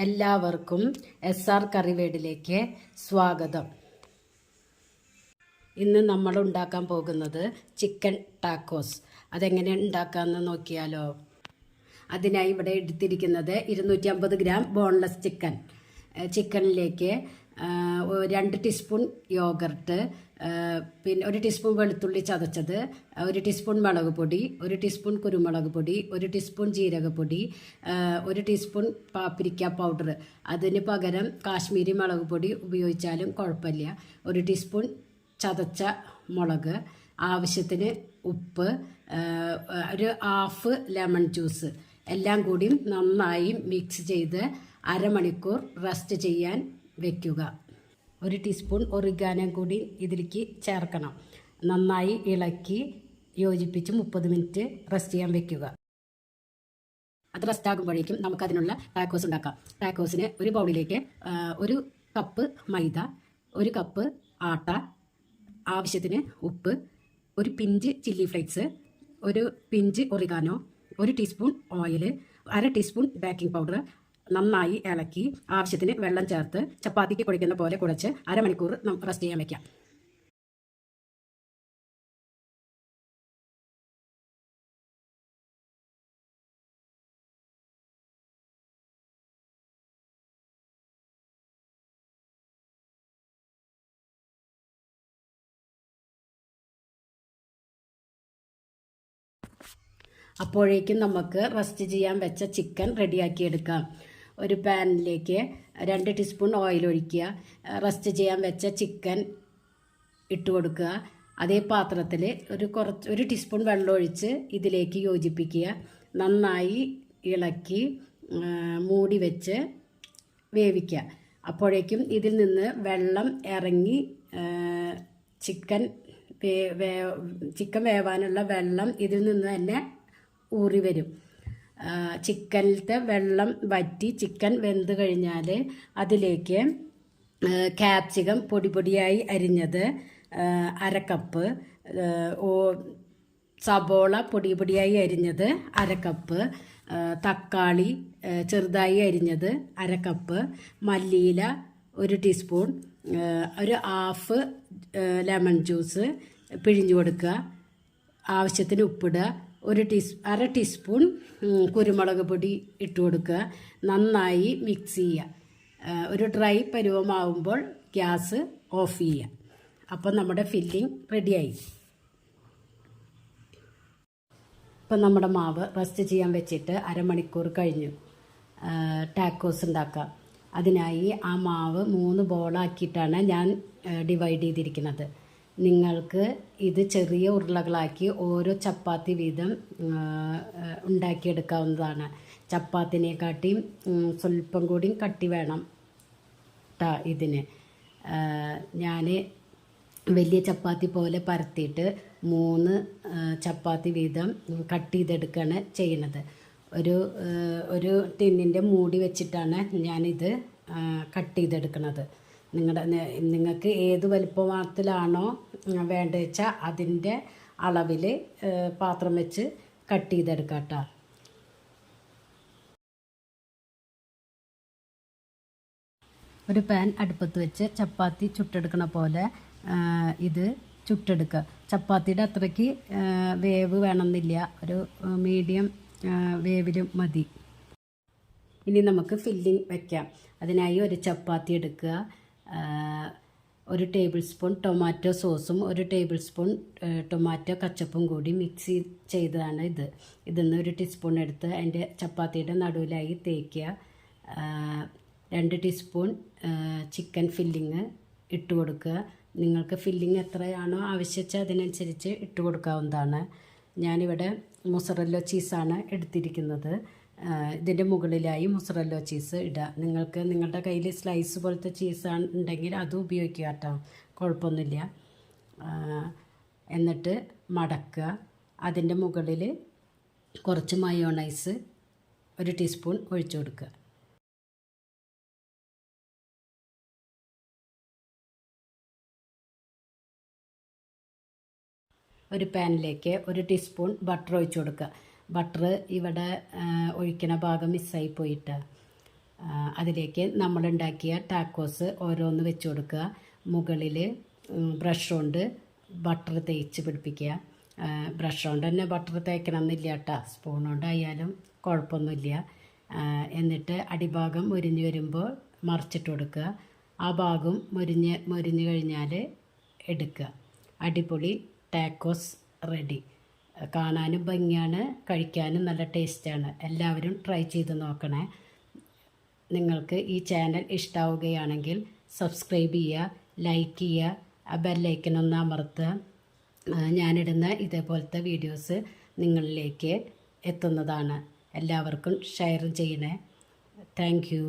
എല്ലാവർക്കും SR കറിവേഡിലേക്ക് സ്വാഗതം. ഇന്ന് നമ്മൾ ഉണ്ടാക്കാൻ പോകുന്നത് ചിക്കൻ ടാക്കോസ്. അതെങ്ങനെ ഉണ്ടാക്കാമെന്ന് നോക്കിയാലോ. അതിനായി ഇവിടെ എടുത്തിരിക്കുന്നത് 250 ഗ്രാം ബോൺലെസ് ചിക്കനിലേക്ക് 2 ടീസ്പൂൺ യോഗർട്ട്, പിന്നെ 1 ടീസ്പൂൺ വെളുത്തുള്ളി ചതച്ചത്, 1 ടീസ്പൂൺ മുളക് പൊടി, 1 ടീസ്പൂൺ കുരുമുളക് പൊടി, 1 ടീസ്പൂൺ ജീരകപ്പൊടി, 1 ടീസ്പൂൺ പാപ്രിക്ക പൗഡർ. അതിന് പകരം കാശ്മീരി മുളക് പൊടി ഉപയോഗിച്ചാലും കുഴപ്പമില്ല. 1 ടീസ്പൂൺ ചതച്ച മുളക്, ആവശ്യത്തിന് ഉപ്പ്, ഒരു ഹാഫ് ലെമൺ ജ്യൂസ് എല്ലാം കൂടി നന്നായി മിക്സ് ചെയ്ത് അരമണിക്കൂർ റെസ്റ്റ് ചെയ്യാൻ വയ്ക്കുക. 1 ടീസ്പൂൺ ഒറിഗാനോ കൂടി ഇതിലേക്ക് ചേർക്കണം. നന്നായി ഇളക്കി യോജിപ്പിച്ച് 30 മിനിറ്റ് റെസ്റ്റ് ചെയ്യാൻ വയ്ക്കുക. അത് റെസ്റ്റ് ആകുമ്പോഴേക്കും നമുക്കതിനുള്ള ടാക്കോസ് ഉണ്ടാക്കാം. ടാക്കോസിന് ഒരു ബൗളിലേക്ക് 1 കപ്പ് മൈദ, 1 കപ്പ് ആട്ട, ആവശ്യത്തിന് ഉപ്പ്, 1 pinch chilli flakes, 1 pinch oregano, 1 teaspoon oil, 1/2 teaspoon baking powder നന്നായി ഇളക്കി ആവശ്യത്തിന് വെള്ളം ചേർത്ത് ചപ്പാത്തിക്ക് കുഴയ്ക്കുന്ന പോലെ കുഴച്ച് അരമണിക്കൂർ റെസ്റ്റ് ചെയ്യാൻ വയ്ക്കാം. അപ്പോഴേക്കും നമുക്ക് റെസ്റ്റ് ചെയ്യാൻ വെച്ച ചിക്കൻ റെഡിയാക്കിയെടുക്കാം. ഒരു പാനിലേക്ക് 2 ടീസ്പൂൺ ഓയിൽ ഒഴിക്കുക. റെസ്റ്റ് ചെയ്യാൻ വെച്ച ചിക്കൻ ഇട്ട് കൊടുക്കുക. അതേ പാത്രത്തിൽ 1 ടീസ്പൂൺ വെള്ളം ഒഴിച്ച് ഇതിലേക്ക് യോജിപ്പിക്കുക. നന്നായി ഇളക്കി മൂടി വെച്ച് വേവിക്കുക. അപ്പോഴേക്കും ഇതിൽ നിന്ന് വെള്ളം ഇറങ്ങി ചിക്കൻ വേവാനുള്ള വെള്ളം ഇതിൽ നിന്ന് തന്നെ ഊറി വരും. ചിക്കനിലത്തെ വെള്ളം വറ്റി ചിക്കൻ വെന്ത് കഴിഞ്ഞാൽ അതിലേക്ക് ക്യാപ്സിക്കം പൊടിയായി അരിഞ്ഞത് 1/2 കപ്പ്, സബോള പൊടിയായി അരിഞ്ഞത് 1/2 കപ്പ്, തക്കാളി ചെറുതായി അരിഞ്ഞത് 1/2 കപ്പ്, മല്ലിയില 1 ടീസ്പൂൺ, ഒരു ഹാഫ് ലെമൺ ജ്യൂസ് പിഴിഞ്ഞു കൊടുക്കുക. ആവശ്യത്തിന് ഉപ്പിടുക. 1/2 ടീസ്പൂൺ കുരുമുളക് പൊടി ഇട്ട് കൊടുക്കുക. നന്നായി മിക്സ് ചെയ്യുക. ഒരു ഡ്രൈ പരുവമാവുമ്പോൾ ഗ്യാസ് ഓഫ് ചെയ്യുക. അപ്പോൾ നമ്മുടെ ഫില്ലിംഗ് റെഡിയായി. ഇപ്പം നമ്മുടെ മാവ് റെസ്റ്റ് ചെയ്യാൻ വെച്ചിട്ട് അരമണിക്കൂർ കഴിഞ്ഞു. ടാക്കോസ് ഉണ്ടാക്കാം. അതിനായി ആ മാവ് 3 ബോളാക്കിയിട്ടാണ് ഞാൻ ഡിവൈഡ് ചെയ്തിരിക്കുന്നത്. നിങ്ങൾക്ക് ഇത് ചെറിയ ഉരുളകളാക്കി ഓരോ ചപ്പാത്തി വീതം ഉണ്ടാക്കിയെടുക്കാവുന്നതാണ്. ചപ്പാത്തിനെക്കാട്ടിയും സ്വല്പം കൂടി കട്ടി വേണം ഇതിന്. ഞാൻ വലിയ ചപ്പാത്തി പോലെ പരത്തിയിട്ട് 3 ചപ്പാത്തി വീതം കട്ട് ചെയ്തെടുക്കുകയാണ് ചെയ്യുന്നത്. ഒരു ടിന്നിൻ്റെ മൂടി വെച്ചിട്ടാണ് ഞാനിത് കട്ട് ചെയ്തെടുക്കുന്നത്. നിങ്ങൾക്ക് ഏത് വലുപ്പത്തിലാണോ വേണ്ടത് വെച്ചാൽ അതിൻ്റെ അളവിൽ പാത്രം വെച്ച് കട്ട് ചെയ്തെടുക്കാം കേട്ടോ. ഒരു പാൻ അടുപ്പത്ത് വെച്ച് ചപ്പാത്തി ചുട്ടെടുക്കണ പോലെ ഇത് ചുട്ടെടുക്കുക. ചപ്പാത്തിയുടെ അത്രയ്ക്ക് വേവ് വേണമെന്നില്ല, ഒരു മീഡിയം വേവിലും മതി. ഇനി നമുക്ക് ഫില്ലിംഗ് വയ്ക്കാം. അതിനായി ഒരു ചപ്പാത്തി എടുക്കുക. 1 ടേബിൾ സ്പൂൺ ടൊമാറ്റോ സോസും 1 ടേബിൾ സ്പൂൺ ടൊമാറ്റോ കച്ചപ്പും കൂടി മിക്സ് ചെയ്തതാണ് ഇതിന്ന് 1 ടീസ്പൂൺ എടുത്ത് അതിൻ്റെ ചപ്പാത്തിയുടെ നടുവിലായി തേക്കുക. 2 ടീസ്പൂൺ ചിക്കൻ ഫില്ലിങ് ഇട്ട് കൊടുക്കുക. നിങ്ങൾക്ക് ഫില്ലിങ് എത്രയാണോ ആവശ്യിച്ചാൽ അതിനനുസരിച്ച് ഇട്ട് കൊടുക്കാവുന്നതാണ്. ഞാനിവിടെ മൊസറല്ല ചീസാണ് എടുത്തിരിക്കുന്നത്. ഇതിൻ്റെ മുകളിലായി മൊസറല്ല ചീസ് ഇടുക. നിങ്ങൾക്ക് നിങ്ങളുടെ കയ്യിൽ സ്ലൈസ് പോലത്തെ ചീസാണ് ഉണ്ടെങ്കിൽ അതും ഉപയോഗിക്കുക കേട്ടോ, കുഴപ്പമൊന്നുമില്ല. എന്നിട്ട് മടക്കുക. അതിൻ്റെ മുകളിൽ കുറച്ച് മയോണൈസ് 1 ടീസ്പൂൺ ഒഴിച്ചു കൊടുക്കുക. ഒരു പാനിലേക്ക് 1 ടീസ്പൂൺ ബട്ടർ ഒഴിച്ചു കൊടുക്കുക. ബട്ടർ ഇവിടെ ഒഴിക്കണ ഭാഗം മിസ്സായി പോയിട്ട് അതിലേക്ക് നമ്മളുണ്ടാക്കിയ ടാക്കോസ് ഓരോന്ന് വെച്ച് കൊടുക്കുക. മുകളിൽ ബ്രഷ് കൊണ്ട് ബട്ടർ തേച്ച് പിടിപ്പിക്കുക. ബ്രഷ് കൊണ്ട് തന്നെ ബട്ടർ തേക്കണം എന്നില്ല കേട്ടോ, സ്പൂൺ കൊണ്ടായാലും കുഴപ്പമൊന്നുമില്ല. എന്നിട്ട് അടിഭാഗം മുരിഞ്ഞ് വരുമ്പോൾ മറിച്ചിട്ട് കൊടുക്കുക. ആ ഭാഗം മുരിഞ്ഞ് കഴിഞ്ഞാൽ എടുക്കുക. അടിപൊളി ടാക്കോസ് റെഡി. കാണാനും ഭംഗിയാണ്, കഴിക്കാനും നല്ല ടേസ്റ്റാണ്. എല്ലാവരും ട്രൈ ചെയ്ത് നോക്കണേ. നിങ്ങൾക്ക് ഈ ചാനൽ ഇഷ്ടമാവുകയാണെങ്കിൽ സബ്സ്ക്രൈബ് ചെയ്യുക, ലൈക്ക് ചെയ്യുക, ആ ബെല്ലൈക്കൺ ഒന്ന് അമർത്തുക. ഞാനിടുന്ന ഇതേപോലത്തെ വീഡിയോസ് നിങ്ങളിലേക്ക് എത്തുന്നതാണ്. എല്ലാവർക്കും ഷെയർ ചെയ്യണേ. Thank you.